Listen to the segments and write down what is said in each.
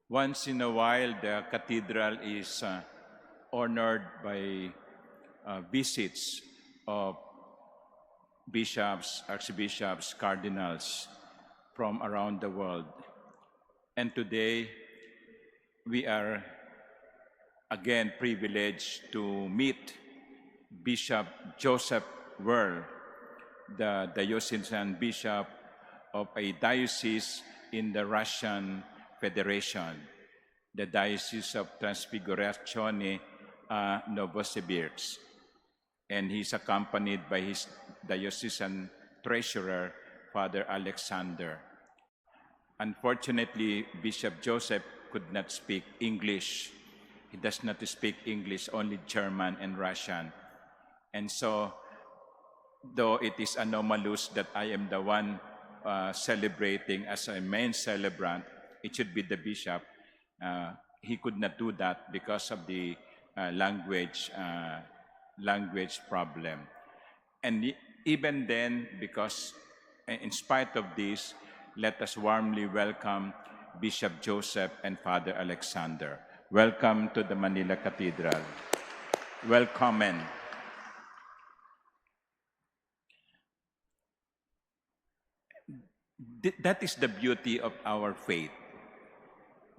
Once in a while, the cathedral is honored by visits of bishops, archbishops, cardinals from around the world. And today, we are again privileged to meet Bishop Joseph Werl, the diocesan bishop of a diocese in the Russian Federation, the Diocese of Transfigurazione Novosibirsk. And he's accompanied by his diocesan treasurer, Father Alexander. Unfortunately, Bishop Joseph could not speak English. He does not speak English, only German and Russian. And so, though it is anomalous that I am the one celebrating as a main celebrant, it should be the bishop. He could not do that because of the language problem. And even then, because in spite of this, let us warmly welcome Bishop Joseph and Father Alexander. Welcome to the Manila Cathedral. Welcome. That is the beauty of our faith,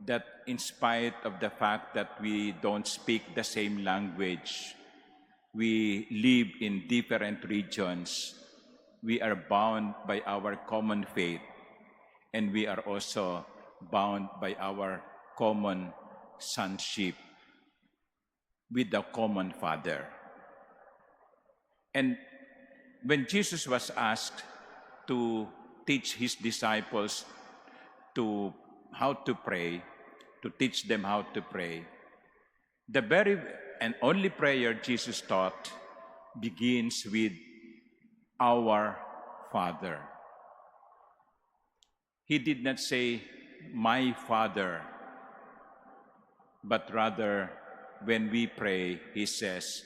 that in spite of the fact that we don't speak the same language, we live in different regions, we are bound by our common faith, and we are also bound by our common sonship with the common Father. And when Jesus was asked to teach his disciples how to pray, to teach them how to pray, the very and only prayer Jesus taught begins with our Father. He did not say, my Father, but rather, when we pray, he says,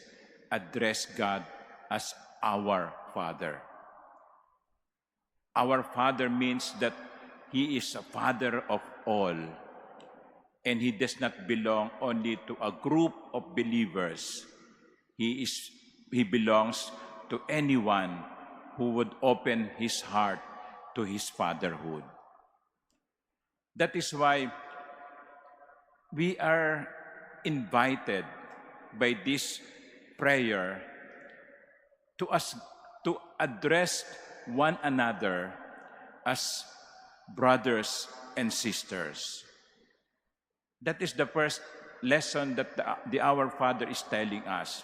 address God as our Father. Our Father means that he is a Father of all, and he does not belong only to a group of believers. He belongs to anyone who would open his heart to his fatherhood. That is why we are invited by this prayer to address one another as brothers and sisters. That is the first lesson that our Father is telling us.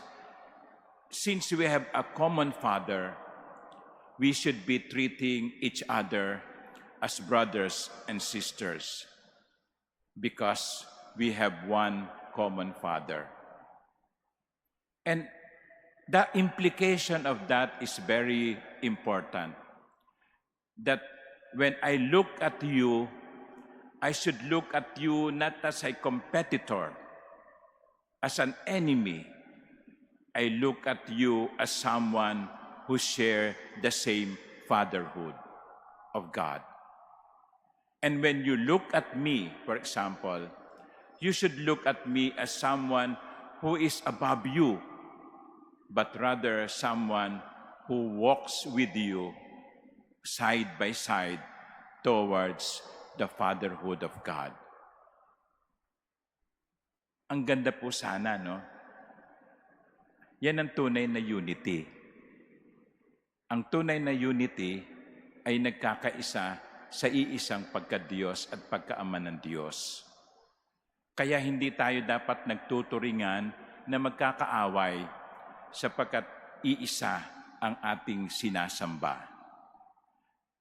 Since we have a common Father, we should be treating each other as brothers and sisters because we have one common Father. And the implication of that is very important. That when I look at you, I should look at you not as a competitor, as an enemy. I look at you as someone who shares the same fatherhood of God. And when you look at me, for example, you should look at me as someone who is above you, but rather someone who walks with you side by side towards the fatherhood of God. Ang ganda po sana, no? Yan ang tunay na unity. Ang tunay na unity ay nagkakaisa sa iisang pagka-Diyos at pagkaama ng Diyos. Kaya hindi tayo dapat nagtuturingan na magkakaaway sapagkat iisa ang ating sinasamba.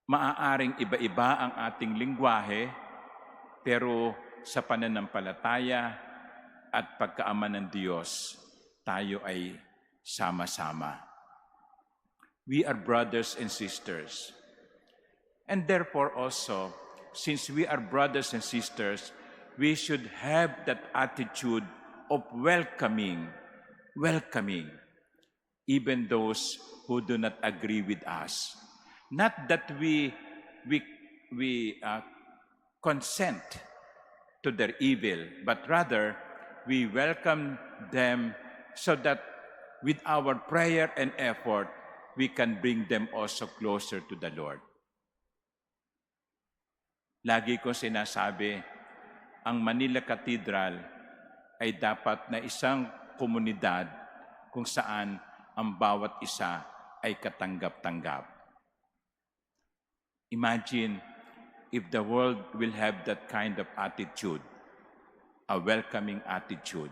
Maaaring iba-iba ang ating lingwahe, pero sa pananampalataya at pagkaama ng Diyos, tayo ay sama-sama. We are brothers and sisters. And therefore also, since we are brothers and sisters, we should have that attitude of welcoming even those who do not agree with us. Not that we consent to their evil, but rather we welcome them so that with our prayer and effort, we can bring them also closer to the Lord. Lagi ko sinasabi, ang Manila Cathedral ay dapat na isang komunidad kung saan ang bawat isa ay katanggap-tanggap. Imagine if the world will have that kind of attitude, a welcoming attitude.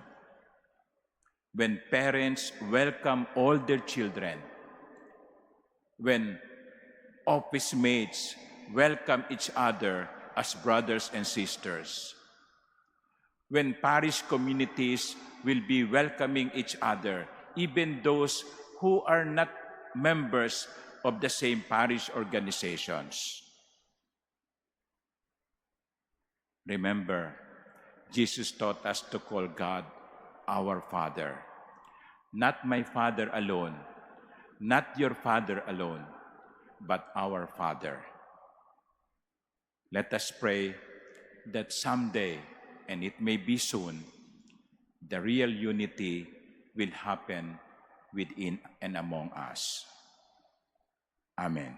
When parents welcome all their children, when office mates welcome each other as brothers and sisters, when parish communities will be welcoming each other, even those who are not members of the same parish organizations. Remember, Jesus taught us to call God our Father. Not my Father alone, not your Father alone, but our Father. Let us pray that someday, and it may be soon, the real unity will happen within and among us. Amen.